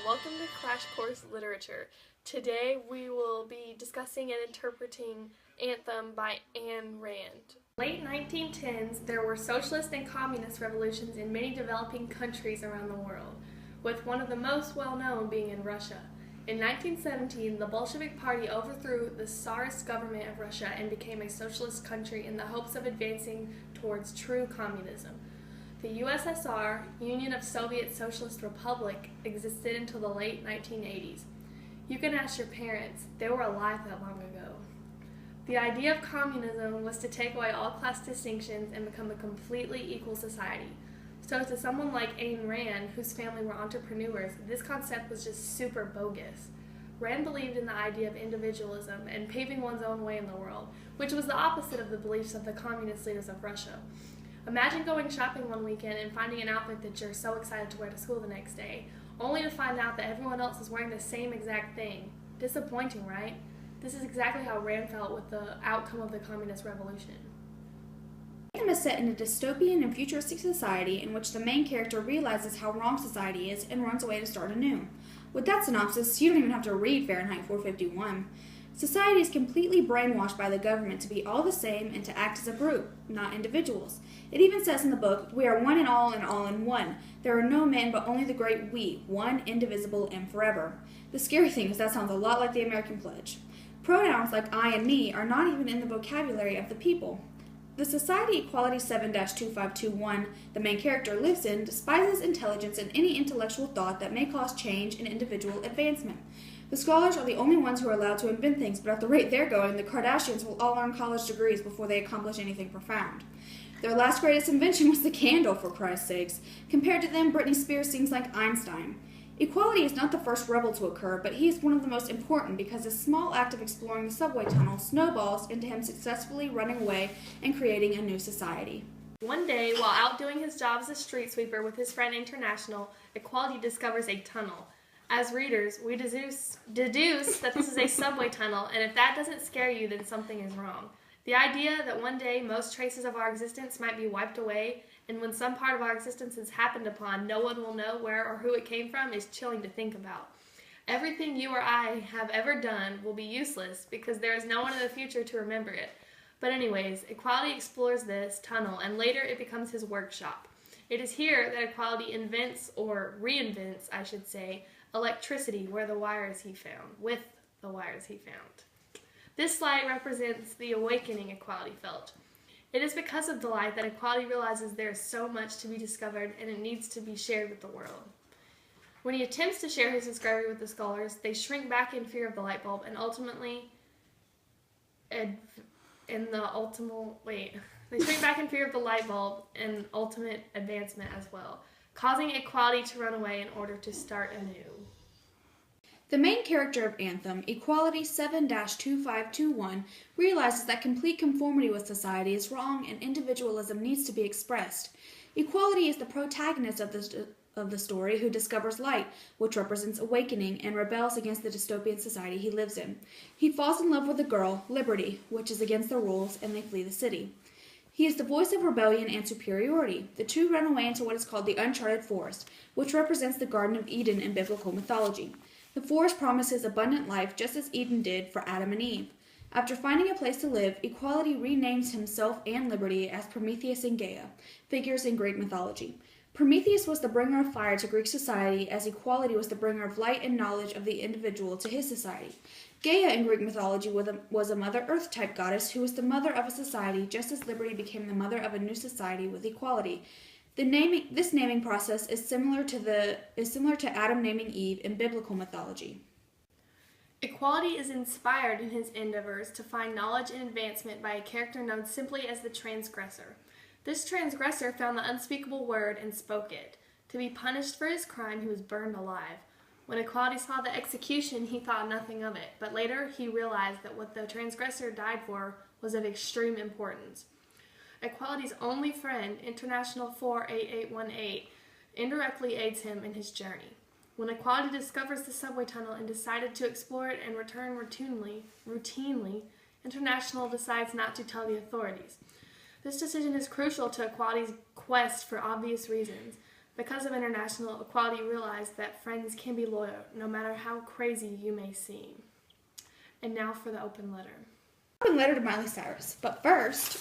welcome to Crash Course Literature. Today we will be discussing and interpreting Anthem by Ayn Rand. Late 1910s, there were socialist and communist revolutions in many developing countries around the world, with one of the most well-known being in Russia. In 1917, the Bolshevik Party overthrew the Tsarist government of Russia and became a socialist country in the hopes of advancing towards true communism. The USSR, Union of Soviet Socialist Republic, existed until the late 1980s. You can ask your parents, they were alive that long ago. The idea of communism was to take away all class distinctions and become a completely equal society. So to someone like Ayn Rand, whose family were entrepreneurs, this concept was just super bogus. Rand believed in the idea of individualism and paving one's own way in the world, which was the opposite of the beliefs of the communist leaders of Russia. Imagine going shopping one weekend and finding an outfit that you're so excited to wear to school the next day, only to find out that everyone else is wearing the same exact thing. Disappointing, right? This is exactly how Rand felt with the outcome of the communist revolution. Anthem is set in a dystopian and futuristic society in which the main character realizes how wrong society is and runs away to start anew. With that synopsis, you don't even have to read Fahrenheit 451. Society is completely brainwashed by the government to be all the same and to act as a group, not individuals. It even says in the book, "We are one and all in one. There are no men but only the great we, one, indivisible, and forever." The scary thing is that sounds a lot like the American pledge. Pronouns like I and me are not even in the vocabulary of the people. The Society Equality 7-2521 the main character lives in despises intelligence and any intellectual thought that may cause change and individual advancement. The scholars are the only ones who are allowed to invent things, but at the rate they're going, the Kardashians will all earn college degrees before they accomplish anything profound. Their last greatest invention was the candle, for Christ's sakes. Compared to them, Britney Spears sings like Einstein. Equality is not the first rebel to occur, but he is one of the most important because his small act of exploring the subway tunnel snowballs into him successfully running away and creating a new society. One day, while out doing his job as a street sweeper with his friend International, Equality discovers a tunnel. As readers, we deduce that this is a subway tunnel, and if that doesn't scare you, then something is wrong. The idea that one day most traces of our existence might be wiped away, and when some part of our existence is happened upon, no one will know where or who it came from, is chilling to think about. Everything you or I have ever done will be useless because there is no one in the future to remember it. But anyways, Equality explores this tunnel, and later it becomes his workshop. It is here that Equality invents, or reinvents, I should say, electricity with the wires he found. This light represents the awakening Equality felt. It is because of the light that Equality realizes there is so much to be discovered and it needs to be shared with the world. When he attempts to share his discovery with the scholars, they shrink back in fear of the light bulb and ultimately they shrink back in fear of the light bulb and ultimate advancement as well, causing Equality to run away in order to start anew. The main character of Anthem, Equality 7-2521, realizes that complete conformity with society is wrong and individualism needs to be expressed. Equality is the protagonist of the story who discovers light, which represents awakening, and rebels against the dystopian society he lives in. He falls in love with a girl, Liberty, which is against the rules, and they flee the city. He is the voice of rebellion and superiority. The two run away into what is called the Uncharted Forest, which represents the Garden of Eden in biblical mythology. The forest promises abundant life just as Eden did for Adam and Eve. After finding a place to live, Equality renames himself and Liberty as Prometheus and Gaia, figures in Greek mythology. Prometheus was the bringer of fire to Greek society, as Equality was the bringer of light and knowledge of the individual to his society. Gaia in Greek mythology was a Mother Earth-type goddess who was the mother of a society, just as Liberty became the mother of a new society with Equality. This naming process is similar to Adam naming Eve in biblical mythology. Equality is inspired in his endeavors to find knowledge and advancement by a character known simply as the transgressor. This transgressor found the unspeakable word and spoke it. To be punished for his crime, he was burned alive. When Equality saw the execution, he thought nothing of it, but later he realized that what the transgressor died for was of extreme importance. Equality's only friend, International 48818, indirectly aids him in his journey. When Equality discovers the subway tunnel and decided to explore it and return routinely, International decides not to tell the authorities. This decision is crucial to Equality's quest for obvious reasons. Because of international equality, you realize that friends can be loyal, no matter how crazy you may seem. And now for the open letter. Open letter to Miley Cyrus. But first,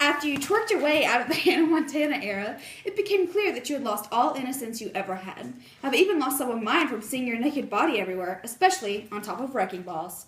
after you twerked your way out of the Hannah Montana era, it became clear that you had lost all innocence you ever had. I've even lost some of mine from seeing your naked body everywhere, especially on top of wrecking balls.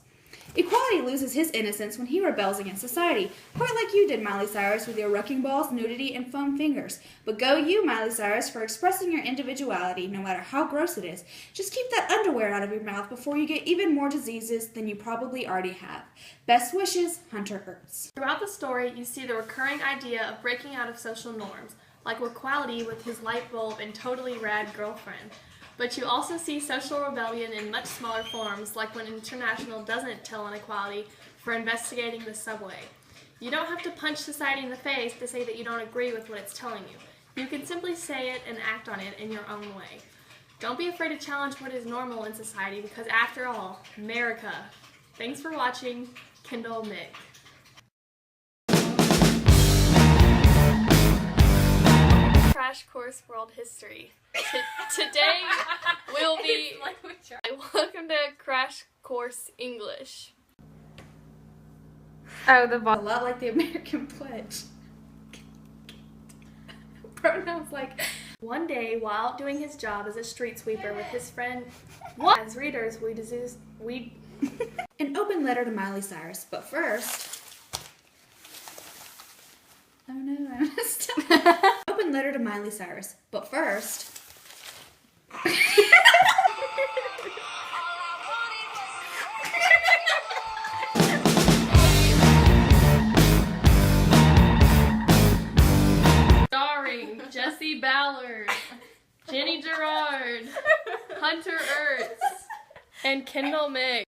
Equality loses his innocence when he rebels against society, quite like you did, Miley Cyrus, with your wrecking balls, nudity, and foam fingers. But go you, Miley Cyrus, for expressing your individuality, no matter how gross it is. Just keep that underwear out of your mouth before you get even more diseases than you probably already have. Best wishes, Hunter Hurts. Throughout the story, you see the recurring idea of breaking out of social norms, like Equality with his light bulb and totally rad girlfriend. But you also see social rebellion in much smaller forms, like when International doesn't tell Inequality for investigating the subway. You don't have to punch society in the face to say that you don't agree with what it's telling you. You can simply say it and act on it in your own way. Don't be afraid to challenge what is normal in society, because after all, America. Thanks for watching. Kendall Mick. Crash Course World History. Today we'll be welcome to Crash Course English. Oh, a lot like the American pledge. Pronouns like. One day, while out doing his job as a street sweeper with his friend, as readers, we An open letter to Miley Cyrus, but first. Oh no, I messed up. Open letter to Miley Cyrus, but first. Starring Jesse Ballard, Jenny Gerard, Hunter Ertz, and Kendall Mick.